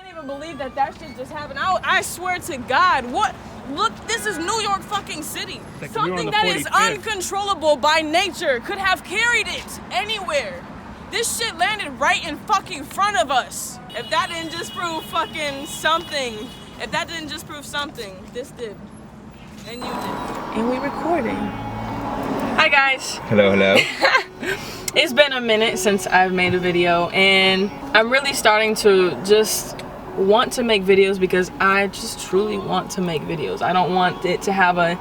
even believe that shit just happened. I swear to God, what? Look, this is New York fucking City. Like something that is uncontrollable by nature could have carried it anywhere. This shit landed right in fucking front of us. If that didn't just prove fucking something, this did. And you did. And we recording. Hi guys. Hello, hello. It's been a minute since I've made a video, and I'm really starting to just want to make videos because I just truly want to make videos. I don't want it to have a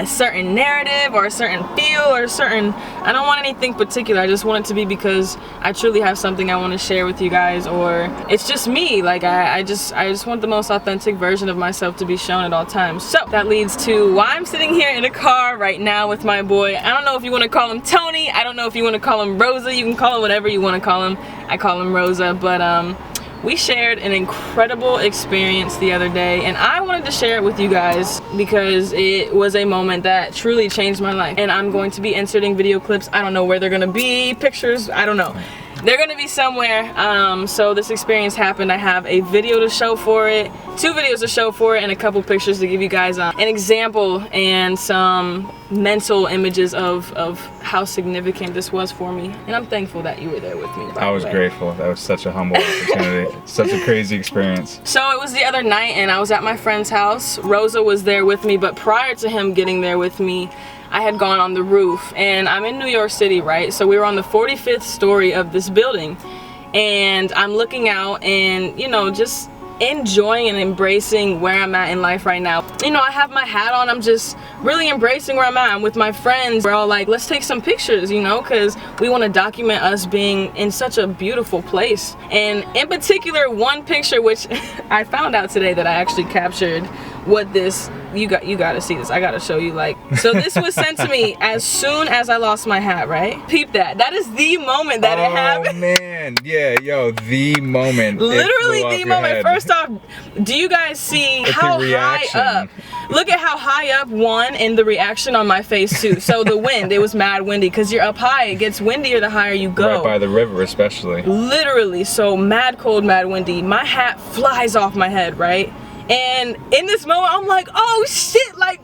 certain narrative or a certain feel or I don't want anything particular. I just want it to be because I truly have something I want to share with you guys, or it's just me. Like I just want the most authentic version of myself to be shown at all times. So that leads to why I'm sitting here in a car right now with my boy. I don't know if you want to call him Tony. I don't know if you want to call him Rosa. You can call him whatever you want to call him. I call him Rosa, but we shared an incredible experience the other day, and I wanted to share it with you guys because it was a moment that truly changed my life. And I'm going to be inserting video clips. I don't know where they're gonna be, pictures, I don't know. They're gonna be somewhere. So this experience happened. I have a video to show for it, 2 videos to show for it, and a couple pictures to give you guys an example and some mental images of how significant this was for me. And I'm thankful that you were there with me. I was grateful. That was such a humble opportunity. Such a crazy experience. So it was the other night, and I was at my friend's house. Rosa was there with me, but prior to him getting there with me, I had gone on the roof, and I'm in New York City, right? So we were on the 45th story of this building, and I'm looking out and, you know, just enjoying and embracing where I'm at in life right now. You know, I have my hat on. I'm just really embracing where I'm at. I'm with my friends. We're all like, let's take some pictures, you know, because we want to document us being in such a beautiful place. And in particular, one picture, which I found out today that I actually captured what this, you gotta see this. I gotta show you, like, so this was sent to me as soon as I lost my hat, right? Peep that. That is the moment that it happened. Oh man, yeah, yo, the moment. Literally the moment. First off, do you guys see how high up? Look at how high up, one, and the reaction on my face too. So the wind, it was mad windy because you're up high. It gets windier the higher you go. Right by the river especially. Literally, so mad cold, mad windy. My hat flies off my head, right? And in this moment, I'm like, oh shit, like,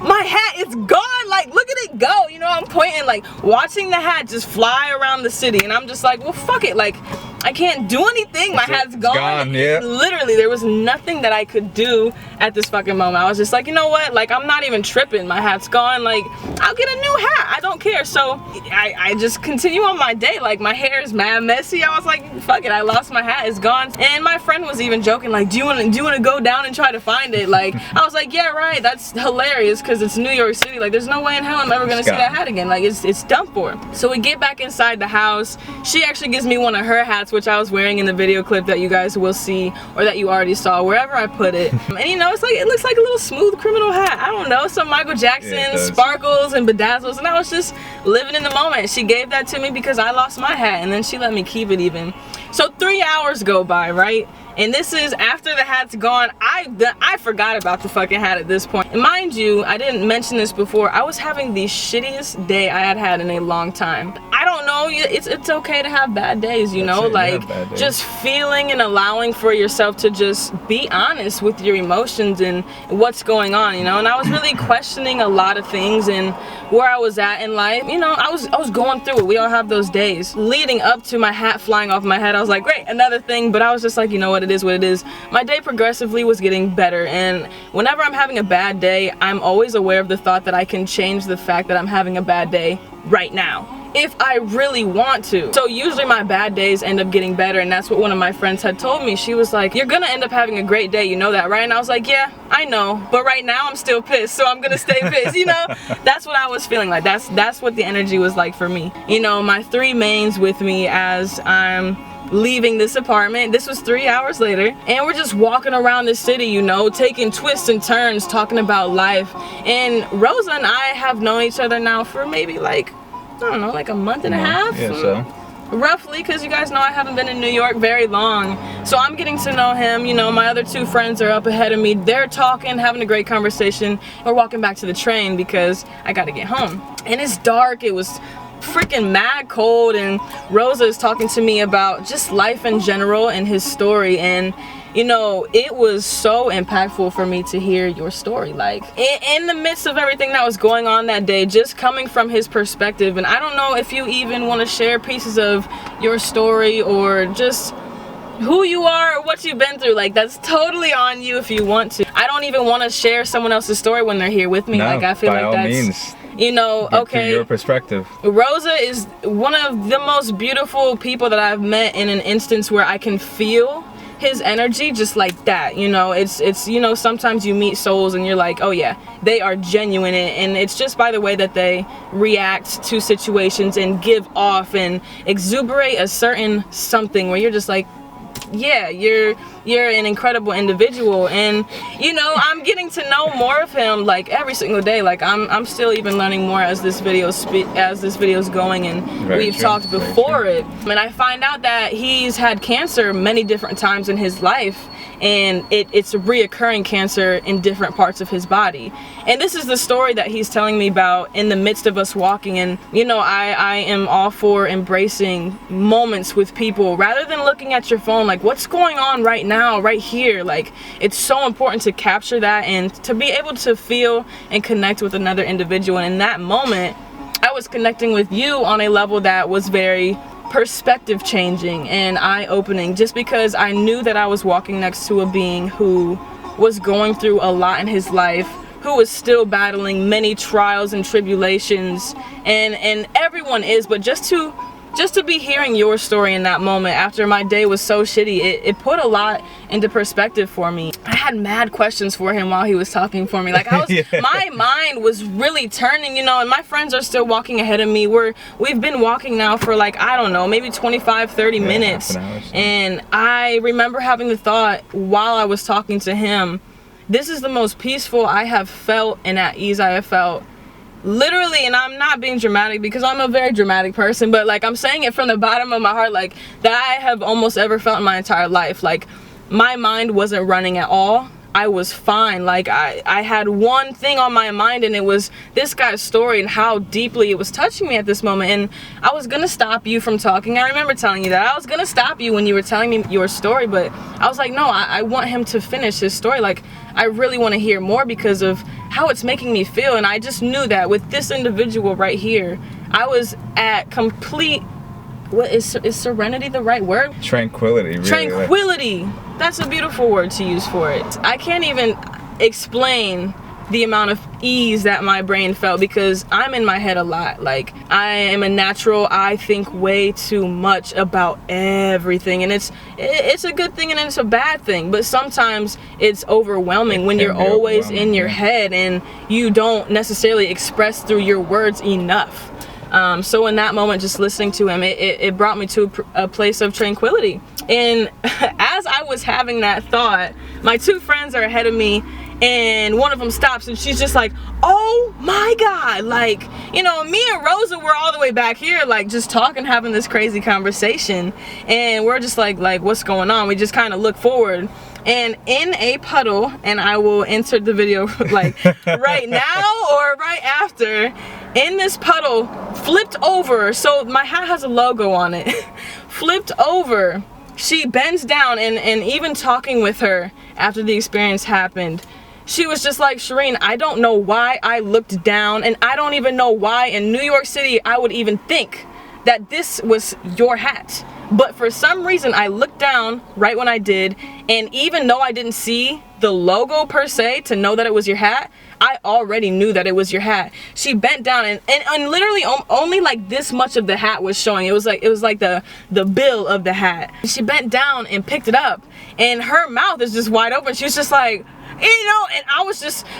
my hat is gone, like, look at it go, you know, I'm pointing, like, watching the hat just fly around the city, and I'm just like, well, fuck it, like, I can't do anything, my hat's gone. Yeah. Literally, there was nothing that I could do at this fucking moment. I was just like, you know what, like, I'm not even tripping, my hat's gone, like, I'll get a new hat, I don't care. So I just continue on my day, like, my hair is mad messy. I was like, fuck it, I lost my hat, it's gone. And my friend was even joking, like, do you want to go down and try to find it? Like, I was like, yeah, right, that's hilarious because it's New York City. Like, there's no way in hell I'm ever gonna see that hat again. Like, it's done for. So we get back inside the house. She actually gives me one of her hats, which I was wearing in the video clip that you guys will see, or that you already saw, wherever I put it. And you know, it's like, it looks like a little smooth criminal hat. I don't know, some Michael Jackson sparkles and bedazzles, and I was just living in the moment. She gave that to me because I lost my hat, and then she let me keep it even. So 3 hours go by, right? And this is after the hat's gone. I forgot about the fucking hat at this point. And mind you, I didn't mention this before, I was having the shittiest day I had in a long time. I don't know, it's okay to have bad days, you know, like, just feeling and allowing for yourself to just be honest with your emotions and what's going on, you know. And I was really questioning a lot of things and where I was at in life. You know, I was going through it. We all have those days. Leading up to my hat flying off my head, I was like, great, another thing. But I was just like, you know what, it is what it is. My day progressively was getting better, and whenever I'm having a bad day, I'm always aware of the thought that I can change the fact that I'm having a bad day right now, if I really want to. So usually my bad days end up getting better, and that's what one of my friends had told me. She was like, you're gonna end up having a great day, you know that, right? And I was like, yeah, I know, but right now I'm still pissed, so I'm gonna stay pissed, you know? That's what I was feeling like. That's what the energy was like for me. You know, my 3 mains with me as I'm leaving this apartment. This was 3 hours later, and we're just walking around the city, you know, taking twists and turns, talking about life. And Rosa and I have known each other now for maybe, like, I don't know, like a month and a half? Yeah, so. Roughly, because you guys know I haven't been in New York very long. So I'm getting to know him, you know, my other 2 friends are up ahead of me. They're talking, having a great conversation. We're walking back to the train because I gotta get home. And it's dark, it was freaking mad cold, and Rosa is talking to me about just life in general and his story, and you know, it was so impactful for me to hear your story. Like, in the midst of everything that was going on that day, just coming from his perspective. And I don't know if you even want to share pieces of your story or just who you are or what you've been through. Like, that's totally on you if you want to. I don't even want to share someone else's story when they're here with me. No, like, I feel by like all that's means. You know, okay. From your perspective. Rosa is one of the most beautiful people that I've met in an instance where I can feel his energy just like that. You know, it's you know, sometimes you meet souls and you're like, oh yeah, they are genuine, and it's just by the way that they react to situations and give off and exuberate a certain something where you're just like, yeah, you're an incredible individual. And you know, I'm getting to know more of him like every single day. Like I'm still even learning more as this video's going, and we've talked before it, and I find out that he's had cancer many different times in his life, and it's a reoccurring cancer in different parts of his body. And this is the story that he's telling me about in the midst of us walking. And you know, I am all for embracing moments with people rather than looking at your phone like, what's going on right now, right here. Like, it's so important to capture that and to be able to feel and connect with another individual. And in that moment, I was connecting with you on a level that was very perspective changing and eye-opening, just because I knew that I was walking next to a being who was going through a lot in his life, who was still battling many trials and tribulations, and everyone is, but just to be hearing your story in that moment after my day was so shitty, it put a lot into perspective for me. I had mad questions for him while he was talking for me. Like, I was, my mind was really turning, you know, and my friends are still walking ahead of me. We've been walking now for like, I don't know, maybe 25, 30 minutes. And I remember having the thought while I was talking to him, this is the most peaceful I have felt and at ease I have felt. Literally, and I'm not being dramatic because I'm a very dramatic person, but like, I'm saying it from the bottom of my heart, like, that I have almost ever felt in my entire life. Like, my mind wasn't running at all. I was fine. Like, I had one thing on my mind, and it was this guy's story and how deeply it was touching me at this moment. And I was gonna stop you from talking. I remember telling you that. I was gonna stop you when you were telling me your story, but I was like, no, I want him to finish his story. Like, I really want to hear more because of how it's making me feel. And I just knew that with this individual right here, I was at complete, what is serenity the right word? Tranquility, really. Tranquility. That's a beautiful word to use for it. I can't even explain the amount of ease that my brain felt, because I'm in my head a lot. Like, I am a natural, I think way too much about everything, and it's a good thing and it's a bad thing, but sometimes it's overwhelming when you're always in your head and you don't necessarily express through your words enough. So in that moment, just listening to him, it brought me to a place of tranquility. And as I was having that thought, my two friends are ahead of me, and one of them stops, and she's just like, oh my God. Like, you know, me and Rosa were all the way back here, like, just talking, having this crazy conversation, and we're just like what's going on? We just kind of look forward, and in a puddle, and I will insert the video like right now or right after, in this puddle, flipped over, so my hat has a logo on it, flipped over, she bends down, and even talking with her after the experience happened, she was just like, Shereen, I don't know why I looked down, and I don't even know why in New York City I would even think that this was your hat. But for some reason, I looked down right when I did, and even though I didn't see the logo per se to know that it was your hat, I already knew that it was your hat. She bent down, and literally only like this much of the hat was showing. It was like the bill of the hat. She bent down and picked it up, and her mouth is just wide open. She was just like, you know, and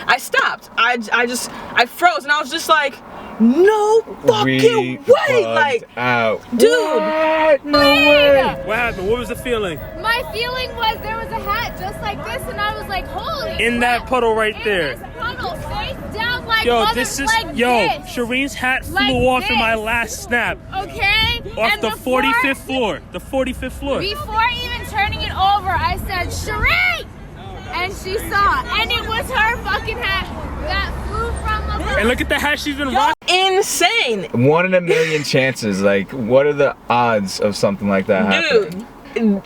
I stopped. I froze, and I was just like, no fucking way. Like, out. Dude. What? No way. What happened? What was the feeling? My feeling was there was a hat just like this, and I was like, holy In that puddle right there. This puddle, face down like Yo, this is, like yo, this. Shereen's hat flew Like off in this. my last snap. Okay? Off And the before- 45th floor. The 45th floor. Before even turning it over, I said, Shereen! And she saw. And it was her fucking hat that flew from the And look at the hat she's been rocking. insane. 1 in a million chances. Like, what are the odds of something like that happening? Dude,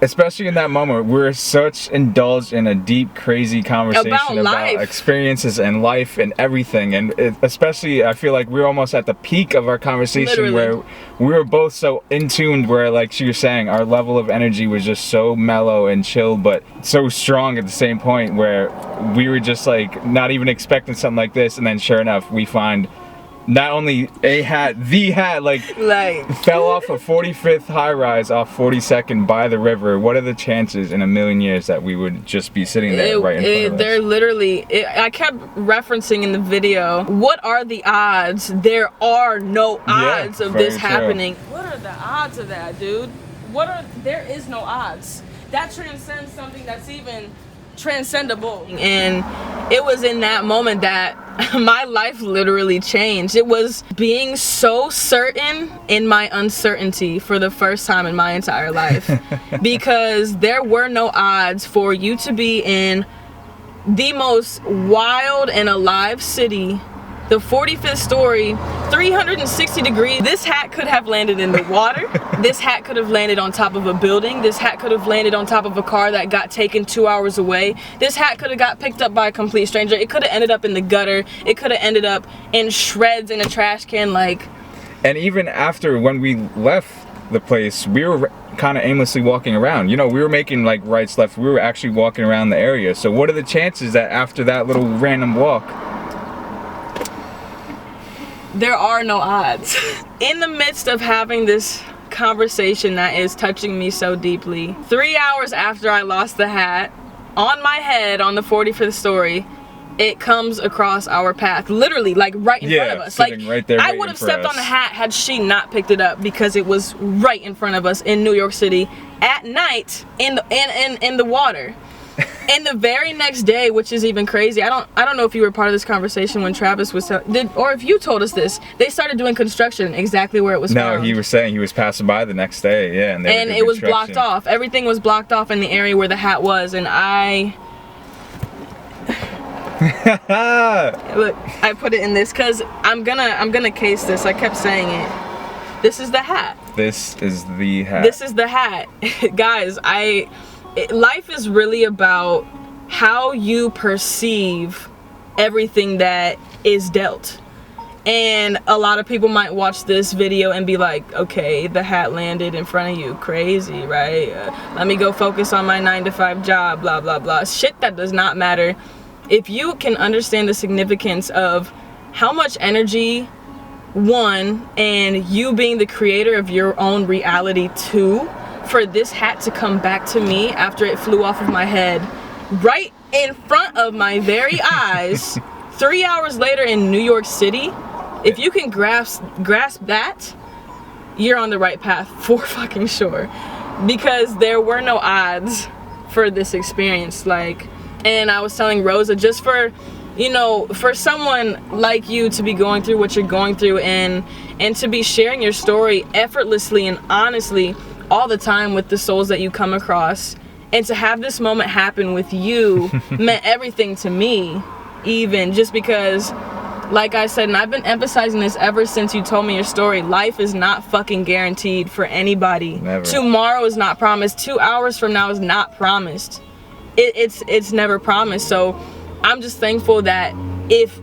especially in that moment, we're such indulged in a deep, crazy conversation about experiences and life and everything. And especially, I feel like we're almost at the peak of our conversation where we were both so in tune, where, like she was saying, our level of energy was just so mellow and chill, but so strong at the same point, where we were just like not even expecting something like this. And then sure enough, we find not only a hat, the hat, like fell off a 45th high rise off 42nd by the river. What are the chances in a million years that we would just be sitting there right in front of us? They're literally, I kept referencing in the video, what are the odds? There are no odds of this happening. What are the odds of that, dude? There is no odds. That transcends something that's even transcendable. And it was in that moment that my life literally changed. It was being so certain in my uncertainty for the first time in my entire life, because there were no odds for you to be in the most wild and alive city, the 45th story, 360 degrees. This hat could have landed in the water. This hat could have landed on top of a building. This hat could have landed on top of a car that got taken 2 hours away. This hat could have got picked up by a complete stranger. It could have ended up in the gutter. It could have ended up in shreds in a trash can. And even after, when we left the place, we were kind of aimlessly walking around. You know, we were making like rights, left. We were actually walking around the area. So what are the chances that after that little random walk, there are no odds. In the midst of having this conversation that is touching me so deeply, 3 hours after I lost the hat, on my head on the 45th story, it comes across our path, literally, like right in front of us. Like right there, I would have stepped on the hat had she not picked it up, because it was right in front of us in New York City at night in the water. And the very next day, which is even crazy, I don't know if you were part of this conversation when Travis was or if you told us this, they started doing construction exactly where it was found. No, he was saying he was passing by the next day, yeah, and it was blocked off. Everything was blocked off in the area where the hat was, and look, I put it in this because I'm gonna case this. I kept saying it. This is the hat. This is the hat. This is the hat. Guys, life is really about how you perceive everything that is dealt. And a lot of people might watch this video and be like, okay, the hat landed in front of you, crazy, right? Let me go focus on my 9-to-5 job, blah, blah, blah. Shit that does not matter. If you can understand the significance of how much energy, one, and you being the creator of your own reality, two, for this hat to come back to me after it flew off of my head right in front of my very eyes 3 hours later in New York City, if you can grasp that, you're on the right path for fucking sure. Because there were no odds for this experience. And I was telling Rosa, just for, you know, for someone like you to be going through what you're going through, and to be sharing your story effortlessly and honestly all the time with the souls that you come across, and to have this moment happen with you meant everything to me, even just because, like I said, and I've been emphasizing this ever since you told me your story, life is not fucking guaranteed for anybody. Never. Tomorrow is not promised. 2 hours from now is not promised. It's never promised. So I'm just thankful that if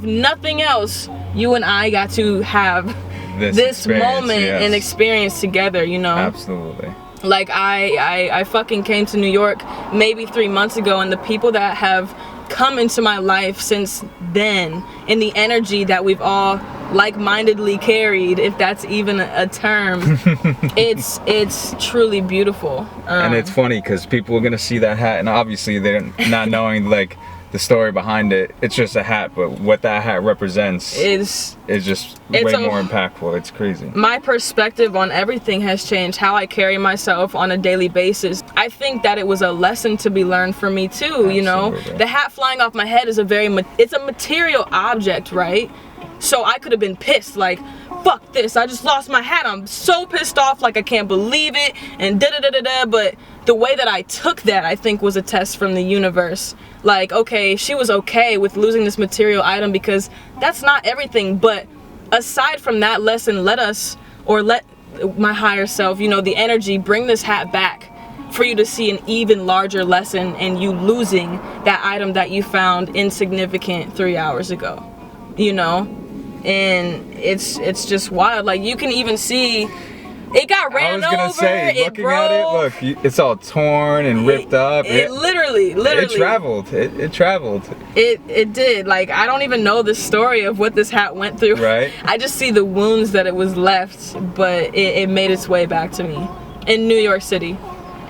nothing else, you and I got to have this moment and experience together, you know. Absolutely. Like I fucking came to New York maybe 3 months ago, and the people that have come into my life since then, and the energy that we've all like-mindedly carried, if that's even a term, it's truly beautiful. And it's funny because people are gonna see that hat, and obviously they're not knowing like the story behind it. It's just a hat, but what that hat represents is just way more impactful. It's crazy. My perspective on everything has changed. How I carry myself on a daily basis. I think that it was a lesson to be learned for me too. Absolutely. You know, the hat flying off my head is it's a material object, right? So I could have been pissed, like, fuck this, I just lost my hat, I'm so pissed off, like I can't believe it, and da-da-da-da-da. But the way that I took that, I think, was a test from the universe. Like, okay, she was okay with losing this material item, because that's not everything. But aside from that lesson, let my higher self, you know, the energy, bring this hat back for you to see an even larger lesson in you losing that item that you found insignificant 3 hours ago, you know? And it's just wild. Like, you can even see it got ran over. I was gonna say, looking at it, look, it's all torn and ripped up. It literally. It traveled. It traveled. It did. Like, I don't even know the story of what this hat went through. Right. I just see the wounds that it was left, but it made its way back to me in New York City.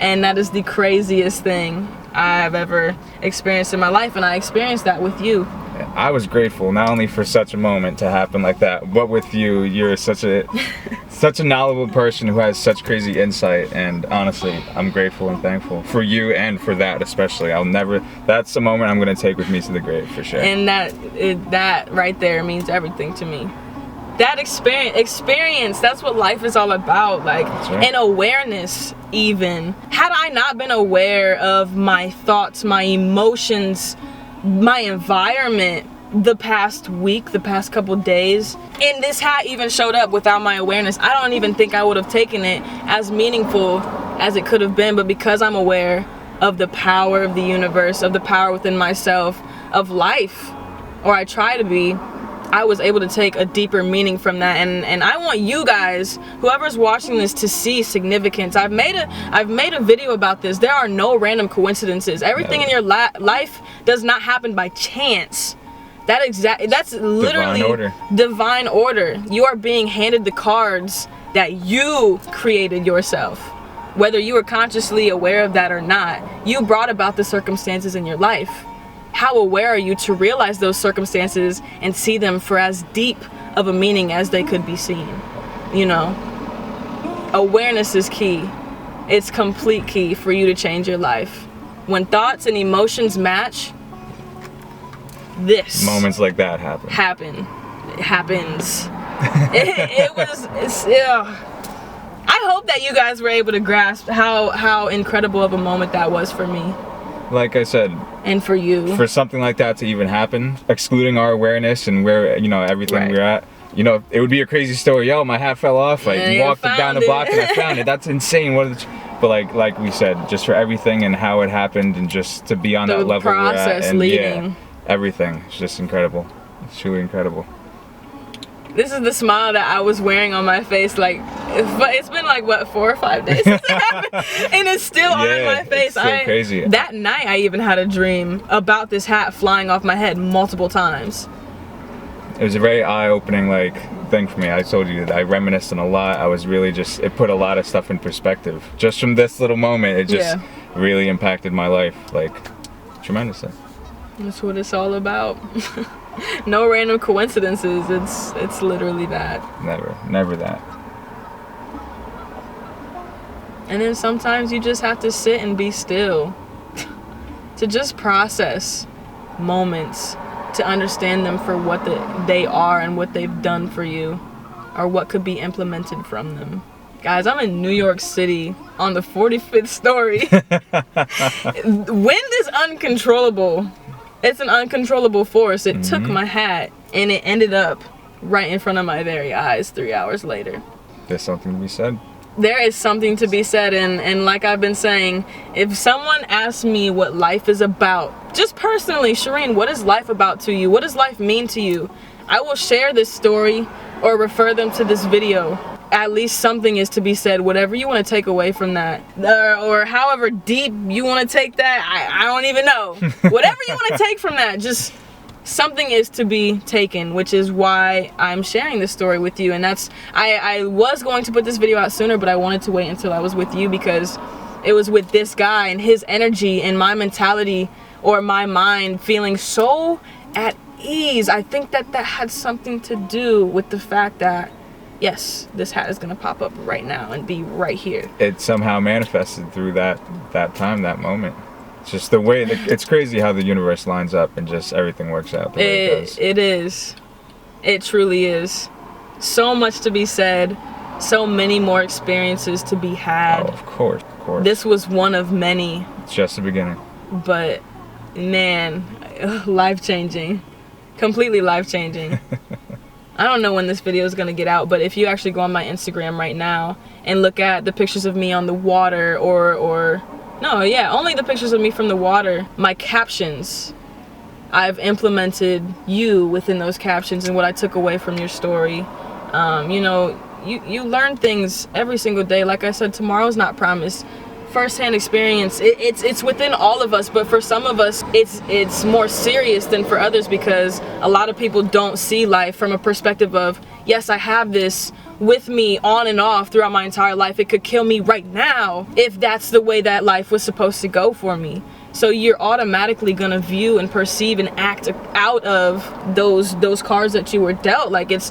And that is the craziest thing I've ever experienced in my life, and I experienced that with you. I was grateful not only for such a moment to happen like that, but with you. You're such a knowledgeable person who has such crazy insight, and honestly, I'm grateful and thankful for you and for that especially. That's a moment I'm gonna take with me to the grave for sure. And that right there means everything to me. That experience, that's what life is all about. Like, right. And awareness even. Had I not been aware of my thoughts, my emotions, my environment the past week, the past couple days, and this hat even showed up without my awareness, I don't even think I would have taken it as meaningful as it could have been. But because I'm aware of the power of the universe, of the power within myself, of life, or I try to be, I was able to take a deeper meaning from that. And I want you guys, whoever's watching this, to see significance. I've made a video about this. There are no random coincidences. Everything in your life does not happen by chance. That's literally divine order. You are being handed the cards that you created yourself. Whether you were consciously aware of that or not, you brought about the circumstances in your life. How aware are you to realize those circumstances and see them for as deep of a meaning as they could be seen? You know, awareness is key. It's complete key for you to change your life. When thoughts and emotions match, moments like that happen. It happens. I hope that you guys were able to grasp how incredible of a moment that was for me. Like I said, and for you, for something like that to even happen, excluding our awareness and where, you know, everything we're at, you know, it would be a crazy story. Yo, my hat fell off. Like, walked down the block and I found it. That's insane. But like we said, just for everything and how it happened, and just to be on that level we're at, and leading. Everything. It's just incredible. It's truly incredible. This is the smile that I was wearing on my face, like, but it's been like, what, 4 or 5 days since it happened, and it's still on my face. It's so crazy. That night I even had a dream about this hat flying off my head multiple times. It was a very eye-opening, like, thing for me. I told you that I reminisced on a lot. I was really it put a lot of stuff in perspective. Just from this little moment, it just really impacted my life, like, tremendously. That's what it's all about. No random coincidences. It's literally that. Never that. And then sometimes you just have to sit and be still to just process moments, to understand them for what they are and what they've done for you, or what could be implemented from them. Guys, I'm in New York City on the 45th story. Wind is uncontrollable. It's an uncontrollable force. It took my hat and it ended up right in front of my very eyes 3 hours later. There's something to be said. There is something to be said, and like I've been saying, if someone asks me what life is about, just personally, Shereen, what is life about to you? What does life mean to you? I will share this story or refer them to this video. At least something is to be said, whatever you want to take away from that, or however deep you want to take that, I don't even know. Whatever you want to take from that, just something is to be taken, which is why I'm sharing this story with you. And that's, I was going to put this video out sooner, but I wanted to wait until I was with you, because it was with this guy and his energy and my mentality, or my mind, feeling so at ease. I think that had something to do with the fact that, yes, this hat is gonna pop up right now and be right here. It somehow manifested through that time, that moment. It's just the way it's crazy how the universe lines up and just everything works out the way it does. It is. It truly is. So much to be said. So many more experiences to be had. Oh, of course. This was one of many. It's just the beginning. But man, life-changing. Completely life-changing. I don't know when this video is gonna get out, but if you actually go on my Instagram right now and look at the pictures of me on the water only the pictures of me from the water, my captions, I've implemented you within those captions and what I took away from your story. You know, you learn things every single day. Like I said, tomorrow's not promised. First-hand experience, it's within all of us, but for some of us it's more serious than for others, because a lot of people don't see life from a perspective of, yes, I have this with me on and off throughout my entire life. It could kill me right now if that's the way that life was supposed to go for me. So you're automatically gonna view and perceive and act out of those cards that you were dealt. Like it's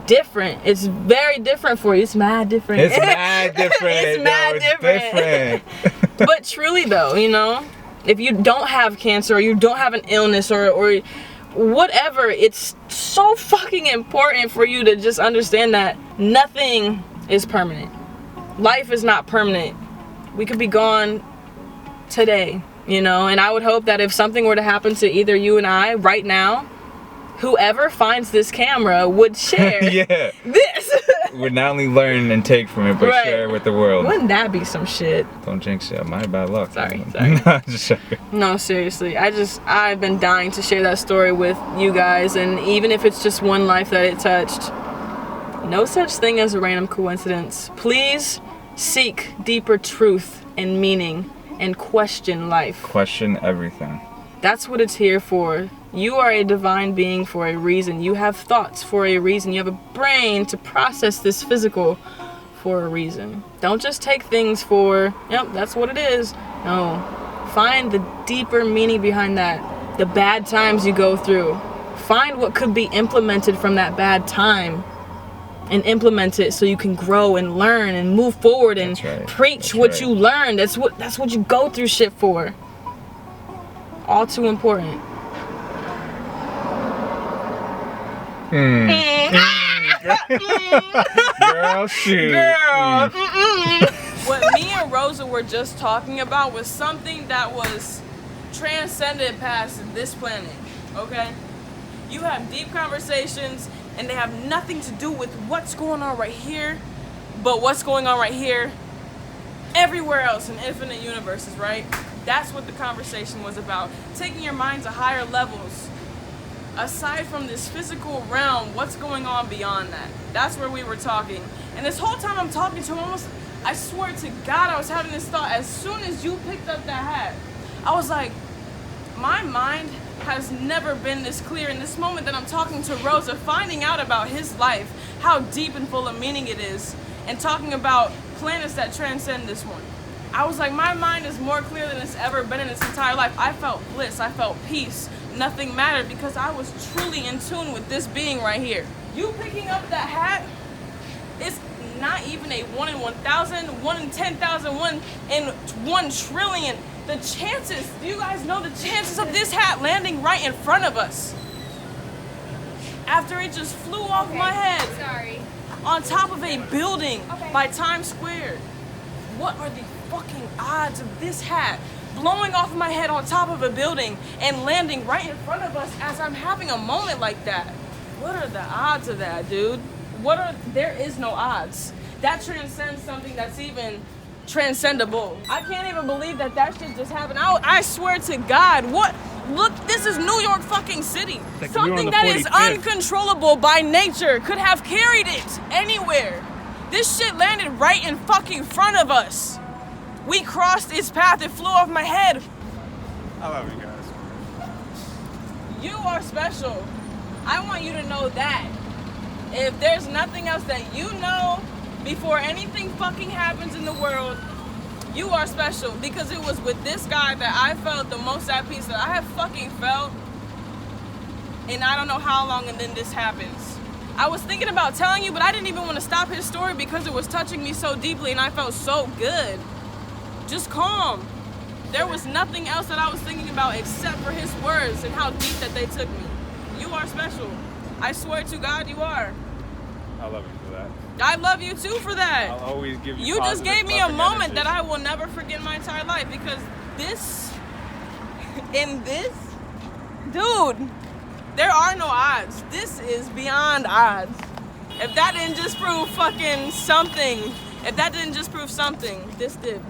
different. It's very different for you. It's mad different. It's mad different. It's mad different. But truly though, you know, if you don't have cancer or you don't have an illness or whatever, it's so fucking important for you to just understand that nothing is permanent. Life is not permanent. We could be gone today, you know, and I would hope that if something were to happen to either you and I right now, whoever finds this camera would share this. Would not only learn and take from it, but share it with the world. Wouldn't that be some shit? Don't jinx it. My bad luck. Sorry. Just joking. No, seriously. I've been dying to share that story with you guys, and even if it's just one life that it touched, no such thing as a random coincidence. Please seek deeper truth and meaning and question life. Question everything. That's what it's here for. You are a divine being for a reason. You have thoughts for a reason. You have a brain to process this physical for a reason. Don't just take things for, yep, that's what it is. No. Find the deeper meaning behind that. The bad times you go through. Find what could be implemented from that bad time and implement it so you can grow and learn and move forward and preach what you learned. That's what you go through shit for. All too important. Girl, shoot. Girl. What me and Rosa were just talking about was something that was transcended past this planet, okay? You have deep conversations and they have nothing to do with what's going on right here, but what's going on right here everywhere else in infinite universes, right? That's what the conversation was about. Taking your mind to higher levels. Aside from this physical realm, what's going on beyond that? That's where we were talking. And this whole time I'm talking to him, I swear to God, I was having this thought. As soon as you picked up that hat, I was like, my mind has never been this clear. In this moment that I'm talking to Rosa, finding out about his life, how deep and full of meaning it is, and talking about planets that transcend this one. I was like, my mind is more clear than it's ever been in its entire life. I felt bliss, I felt peace. Nothing mattered because I was truly in tune with this being right here. You picking up that hat, it's not even a 1 in 1,000, 1 in 10,000, 1 in 1 trillion. The chances, do you guys know the chances of this hat landing right in front of us? After it just flew off my head. On top of a building by Times Square. What are the fucking odds of this hat blowing off my head on top of a building and landing right in front of us as I'm having a moment like that? What are the odds of that, dude? There is no odds. That transcends something that's even transcendable. I can't even believe that shit just happened. I swear to God, look, this is New York fucking City. Like something that is uncontrollable by nature could have carried it anywhere. This shit landed right in fucking front of us. We crossed its path, it flew off my head. I love you guys. You are special. I want you to know that. If there's nothing else that you know before anything fucking happens in the world, you are special. Because it was with this guy that I felt the most at peace that I have fucking felt. And I don't know how long and then this happens. I was thinking about telling you, but I didn't even want to stop his story because it was touching me so deeply and I felt so good. Just calm. There was nothing else that I was thinking about except for his words and how deep that they took me. You are special. I swear to God, you are. I love you for that. I love you too for that. I'll always give you. You just gave me a moment that I will never forget in my entire life because dude, There are no odds. This is beyond odds. If that didn't just prove fucking something, this did.